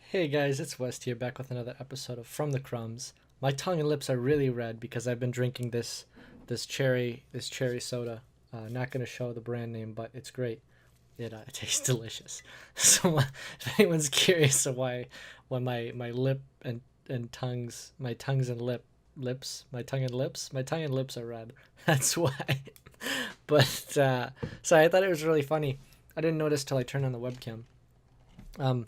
Hey guys, it's West here, back with another episode of From the Crumbs. My tongue and lips are really red because I've been drinking this cherry soda. Not gonna show the brand name, but it's great. It tastes delicious. So if anyone's curious of why my lip and tongues my tongues and lips my tongue and lips are red. That's why. But so I thought it was really funny. I didn't notice till I turned on the webcam. Um,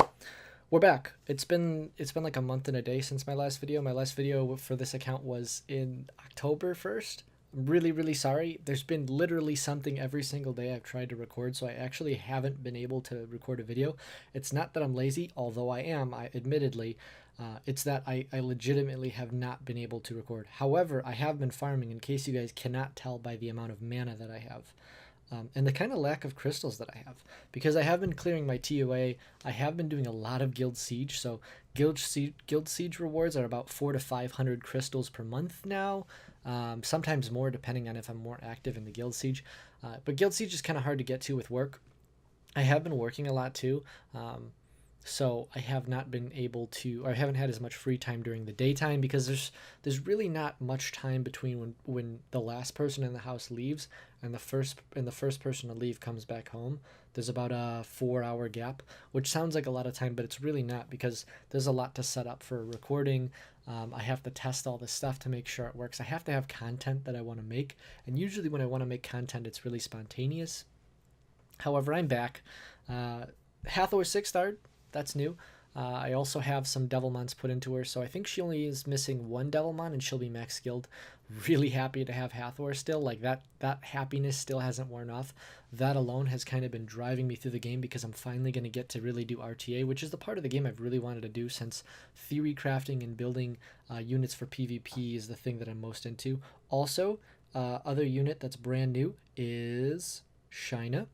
we're back. It's been like a month and a day since my last video. My last video for this account was in October 1st. I'm really sorry. There's been literally something every single day I've tried to record, so I actually haven't been able to record a video. It's not that I'm lazy, although I am, I admittedly. It's that I legitimately have not been able to record. However, I have been farming, in case you guys cannot tell by the amount of mana that I have. And the kind of lack of crystals that I have, because I have been clearing my TOA. I have been doing a lot of Guild Siege, so Guild Siege rewards are about 400 to 500 crystals per month now, sometimes more depending on if I'm more active in the Guild Siege. But Guild Siege is kind of hard to get to with work. I have been working a lot too, so I have not been able to, or I haven't had as much free time during the daytime, because there's really not much time between when the last person in the house leaves and the first person to leave comes back home. There's about a 4 hour gap, which sounds like a lot of time, but it's really not, because there's a lot to set up for recording. I have to test all this stuff to make sure it works. I have to have content that I want to make, and usually when I want to make content, it's really spontaneous. However, I'm back. Hathor 6-starred. That's new. I also have some Devilmons put into her, so I think she only is missing one Devilmon and she'll be max skilled. Really happy to have Hathor still. Like that happiness still hasn't worn off. That alone has kind of been driving me through the game, because I'm finally going to get to really do RTA, which is the part of the game I've really wanted to do since theory crafting and building units for PvP is the thing that I'm most into. Also, other unit that's brand new is Shina.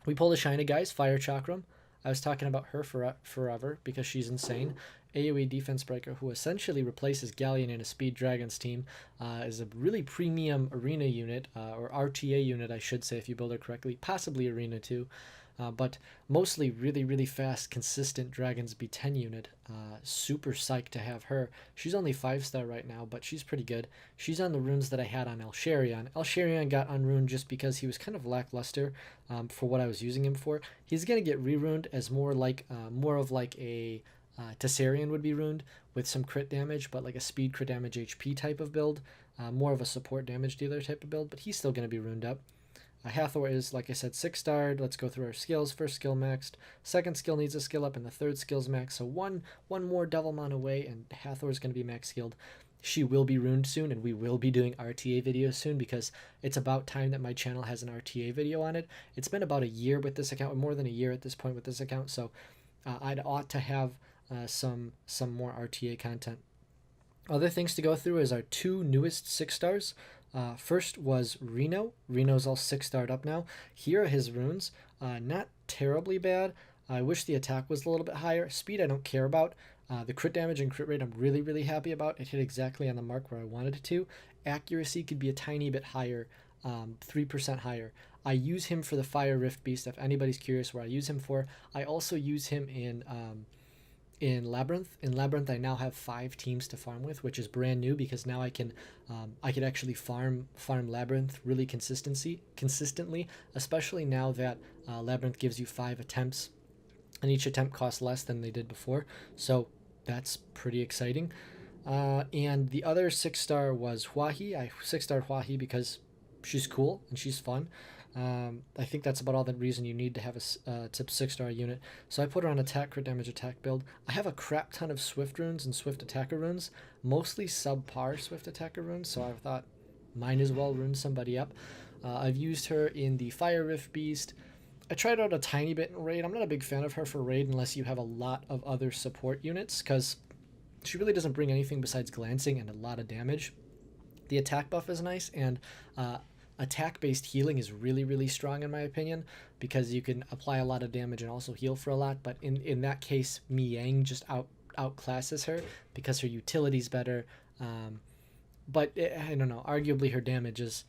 We pulled a Shina, guys, Fire Chakram. I was talking about her forever because she's insane. AoE defense breaker who essentially replaces Galleon in a Speed Dragons team, is a really premium arena unit, or RTA unit, I should say, if you build her correctly. Possibly arena too. But mostly really fast, consistent Dragons B10 unit. Super psyched to have her. She's only 5-star right now, but she's pretty good. She's on the runes that I had on Elsharion. Elsharion got unruned just because he was kind of lackluster for what I was using him for. He's going to get re-runed as more of like a Tessarian would be ruined, with some crit damage, but like a speed crit damage HP type of build. More of a support damage dealer type of build, but he's still going to be ruined up. Hathor is, like I said, 6-starred. Let's go through our skills. First skill maxed. Second skill needs a skill up, and the third skill's maxed. So one more Devilmon away, and Hathor is going to be max skilled. She will be ruined soon, and we will be doing RTA videos soon, because it's about time that my channel has an RTA video on it. It's been about a year with this account, or more than a year at this point with this account, so I'd ought to have some more RTA content. Other things to go through is our two newest 6-stars. First was Reno. Reno's all 6-starred up now. Here are his runes. Not terribly bad. I wish the attack was a little bit higher. Speed I don't care about. The crit damage and crit rate I'm really happy about. It hit exactly on the mark where I wanted it to. Accuracy could be a tiny bit higher, 3% higher. I use him for the Fire Rift Beast, if anybody's curious where I use him for. I also use him in Labyrinth. In Labyrinth, I now have 5 teams to farm with, which is brand new, because now I could actually farm Labyrinth really consistently, especially now that Labyrinth gives you 5 attempts, and each attempt costs less than they did before. So that's pretty exciting. And the other 6-star was Huahi. I 6-starred Huahi because she's cool and she's fun. I think that's about all the reason you need to have a tip 6-star unit. So I put her on attack, crit damage, attack build. I have a crap ton of Swift runes and Swift attacker runes, mostly subpar Swift attacker runes, so I thought might as well rune somebody up. I've used her in the Fire Rift Beast. I tried out a tiny bit in Raid. I'm not a big fan of her for Raid unless you have a lot of other support units, because she really doesn't bring anything besides glancing and a lot of damage. The attack buff is nice, and attack-based healing is really strong in my opinion, because you can apply a lot of damage and also heal for a lot. But in that case, Mi Yang just outclasses her because her utility's better. But I don't know. Arguably, her damage is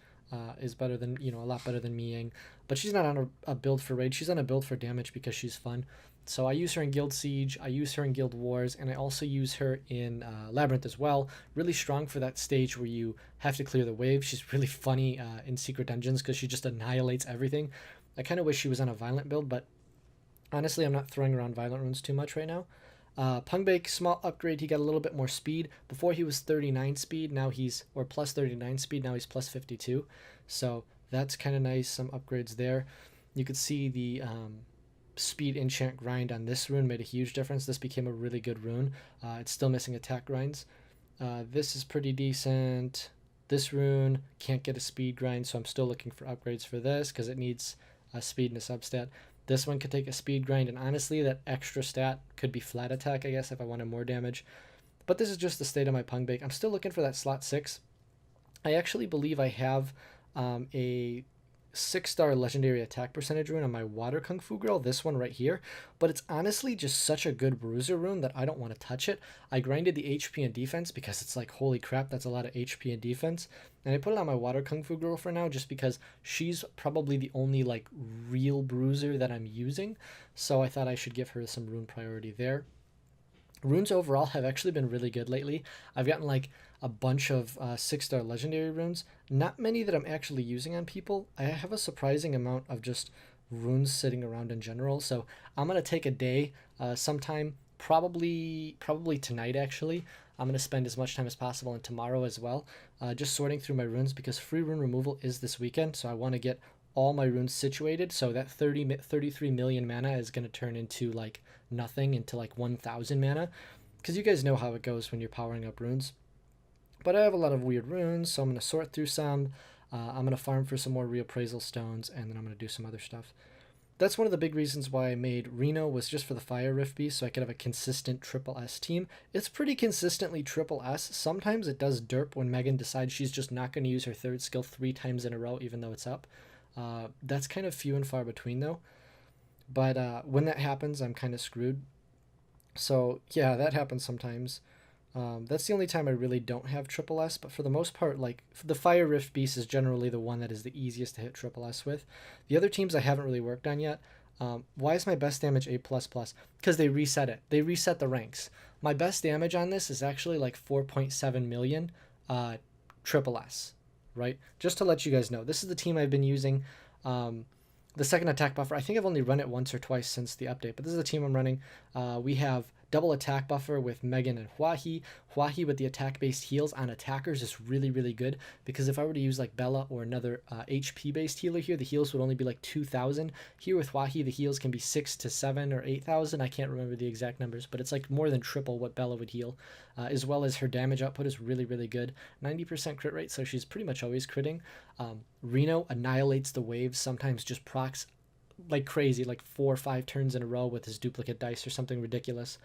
better than, a lot better than Mi Yang. but she's not on a build for raid. She's on a build for damage because she's fun. So I use her in Guild Siege, I use her in Guild Wars, and I also use her in Labyrinth as well. Really strong for that stage where you have to clear the wave. She's really funny in Secret Dungeons because she just annihilates everything. I kind of wish she was on a Violent build, but honestly, I'm not throwing around Violent runes too much right now. Pungbake, small upgrade. He got a little bit more speed. Before he was 39 speed, now he's, or plus 39 speed, now he's plus 52. So that's kind of nice. Some upgrades there. You could see the speed enchant grind on this rune made a huge difference. This became a really good rune. It's still missing attack grinds. This is pretty decent. This rune can't get a speed grind, so I'm still looking for upgrades for this because it needs a speed and a substat. This one could take a speed grind, and honestly, that extra stat could be flat attack, I guess, if I wanted more damage. But this is just the state of my Pungbake. I'm still looking for that slot 6. I actually believe I have a 6-star legendary attack percentage rune on my Water Kung Fu Girl, this one right here, but it's honestly just such a good bruiser rune that I don't want to touch it. I grinded the HP and defense because it's like, holy crap, that's a lot of HP and defense, and I put it on my Water Kung Fu Girl for now just because she's probably the only like real bruiser that I'm using, so I thought I should give her some rune priority there. Runes overall have actually been really good lately. I've gotten like a bunch of 6-star legendary runes. Not many that I'm actually using on people. I have a surprising amount of just runes sitting around in general. So I'm going to take a day sometime, probably tonight actually. I'm going to spend as much time as possible and tomorrow as well, just sorting through my runes because free rune removal is this weekend. So I want to get all my runes situated. So that 33 million mana is going to turn into like nothing, into like 1,000 mana, because you guys know how it goes when you're powering up runes. But I have a lot of weird runes, so I'm going to sort through some. I'm going to farm for some more reappraisal stones, and then I'm going to do some other stuff. That's one of the big reasons why I made Reno, was just for the Fire Rift Beast, so I could have a consistent triple S team. It's pretty consistently triple S. Sometimes it does derp when Megan decides she's just not going to use her third skill 3 times in a row, even though it's up. That's kind of few and far between, though. But when that happens, I'm kind of screwed. So yeah, that happens sometimes. That's the only time I really don't have triple S, but for the most part, like, the Fire Rift Beast is generally the one that is the easiest to hit triple S with. The other teams I haven't really worked on yet. Why is my best damage A++? Because they reset it. They reset the ranks. My best damage on this is actually like 4.7 million triple S, right? Just to let you guys know, this is the team I've been using. The second attack buffer, I think I've only run it once or twice since the update, but this is the team I'm running. We have double attack buffer with Megan and Huahi. Huahi with the attack-based heals on attackers is really, really good, because if I were to use like Bella or another HP-based healer here, the heals would only be like 2,000. Here with Huahi, the heals can be 6 to 7 or 8,000. I can't remember the exact numbers, but it's like more than triple what Bella would heal, as well as her damage output is really, really good. 90% crit rate, so she's pretty much always critting. Reno annihilates the waves, sometimes just procs like crazy, like 4 or 5 turns in a row with his duplicate dice or something ridiculous.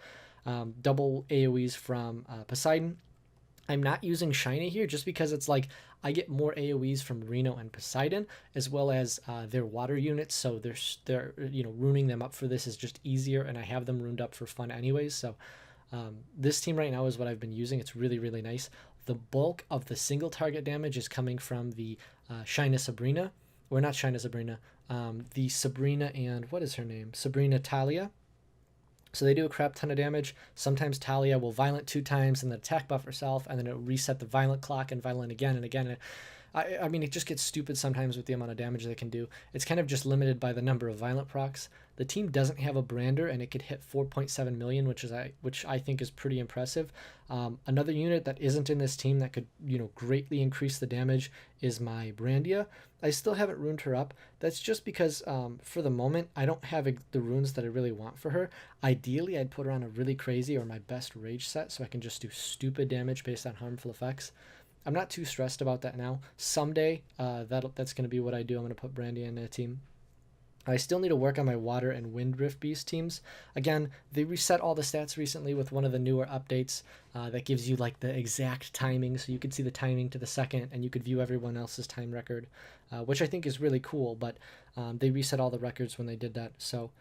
Double AoEs from Poseidon. I'm not using Shiny here just because it's like I get more AoEs from Reno and Poseidon, as well as their water units, so they're runing them up for this is just easier, and I have them runed up for fun anyways. So this team right now is what I've been using. It's really, really nice. The bulk of the single target damage is coming from the Shina Sabrina, or not Shina Sabrina, the Sabrina and what is her name? Sabrina Talia. So they do a crap ton of damage. Sometimes Talia will violent 2 times and then attack buff herself, and then it'll reset the violent clock and violent again and again. I mean, it just gets stupid sometimes with the amount of damage they can do. It's kind of just limited by the number of violent procs. The team doesn't have a brander, and it could hit 4.7 million, which I think is pretty impressive. Another unit that isn't in this team that could greatly increase the damage is my Brandia. I still haven't runed her up. That's just because for the moment I don't have the runes that I really want for her. Ideally, I'd put her on a really crazy or my best rage set so I can just do stupid damage based on harmful effects. I'm not too stressed about that now. Someday, that's going to be what I do. I'm going to put Brandy in a team. I still need to work on my Water and Wind Rift Beast teams. Again, they reset all the stats recently with one of the newer updates that gives you like the exact timing, so you could see the timing to the second, and you could view everyone else's time record, which I think is really cool, but they reset all the records when they did that, so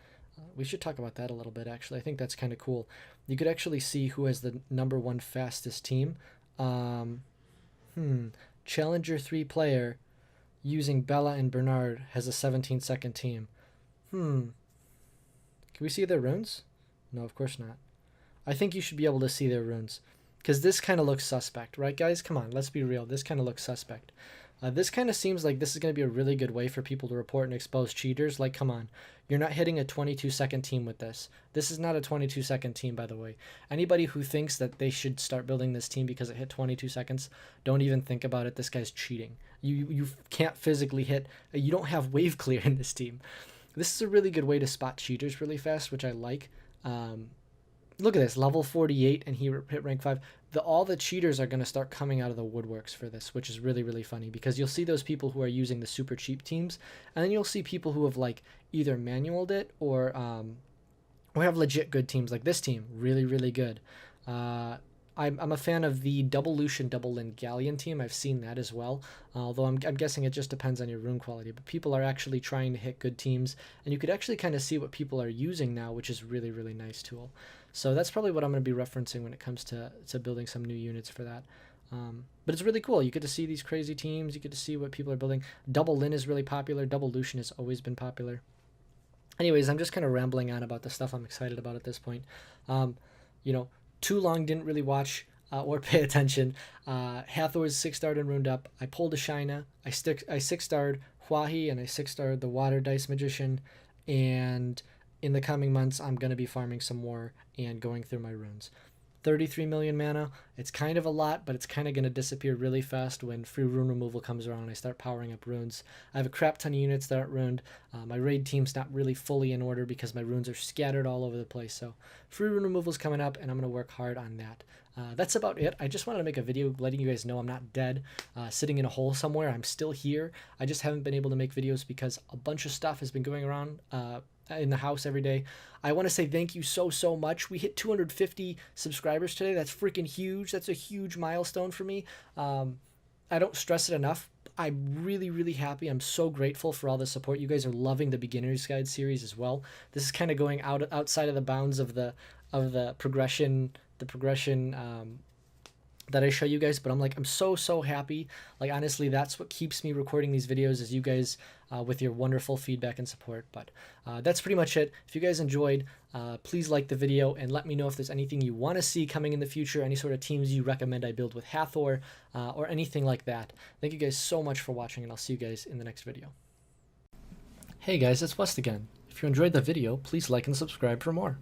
we should talk about that a little bit, actually. I think that's kind of cool. You could actually see who has the #1 fastest team. Challenger 3 player. using Bella and Bernard has a 17-second team. Can we see their runes? No, of course not. I think you should be able to see their runes. Because this kind of looks suspect, right, guys? Come on, let's be real. This kind of looks suspect. This kind of seems like this is going to be a really good way for people to report and expose cheaters. Like, come on. You're not hitting a 22-second team with this. This is not a 22-second team, by the way. Anybody who thinks that they should start building this team because it hit 22 seconds, don't even think about it. This guy's cheating. You can't physically hit. You don't have wave clear in this team. This is a really good way to spot cheaters really fast, which I like. Look at this, level 48, and he hit rank 5. All the cheaters are going to start coming out of the woodworks for this, which is really, really funny, because you'll see those people who are using the super cheap teams, and then you'll see people who have like either manualed it or have legit good teams, like this team, really, really good. I'm a fan of the double Lucian, double Lin Galleon team. I've seen that as well, although I'm guessing it just depends on your rune quality. But people are actually trying to hit good teams, and you could actually kind of see what people are using now, which is really, really nice tool. So that's probably what I'm going to be referencing when it comes to building some new units for that. But it's really cool. You get to see these crazy teams. You get to see what people are building. Double Lin is really popular. Double Lucian has always been popular. Anyways, I'm just kind of rambling on about the stuff I'm excited about at this point. Too long didn't really watch or pay attention. Hathor's 6-starred and runed up. I pulled a Shina. I 6-starred Huahi, and I 6-starred the Water Dice Magician. And in the coming months, I'm going to be farming some more and going through my runes. 33 million mana. It's kind of a lot, but it's kind of going to disappear really fast when free rune removal comes around and I start powering up runes. I have a crap ton of units that aren't ruined. My raid team's not really fully in order because my runes are scattered all over the place. So free rune removal is coming up, and I'm going to work hard on that. That's about it. I just wanted to make a video letting you guys know I'm not dead, sitting in a hole somewhere. I'm still here. I just haven't been able to make videos because a bunch of stuff has been going around in the house every day. I want to say thank you so much. We hit 250 subscribers today. That's freaking huge. That's a huge milestone for me. I don't stress it enough. I'm really happy. I'm so grateful for all the support. You guys are loving the beginner's guide series as well. This is kind of going outside of the bounds of the progression that I show you guys, but I'm so happy. Like, honestly, that's what keeps me recording these videos, is you guys with your wonderful feedback and support. But that's pretty much it. If you guys enjoyed, please like the video and let me know if there's anything you want to see coming in the future, any sort of teams you recommend I build with Hathor, or anything like that. Thank you guys so much for watching, and I'll see you guys in the next video. Hey guys, it's West again. If you enjoyed the video, please like and subscribe for more.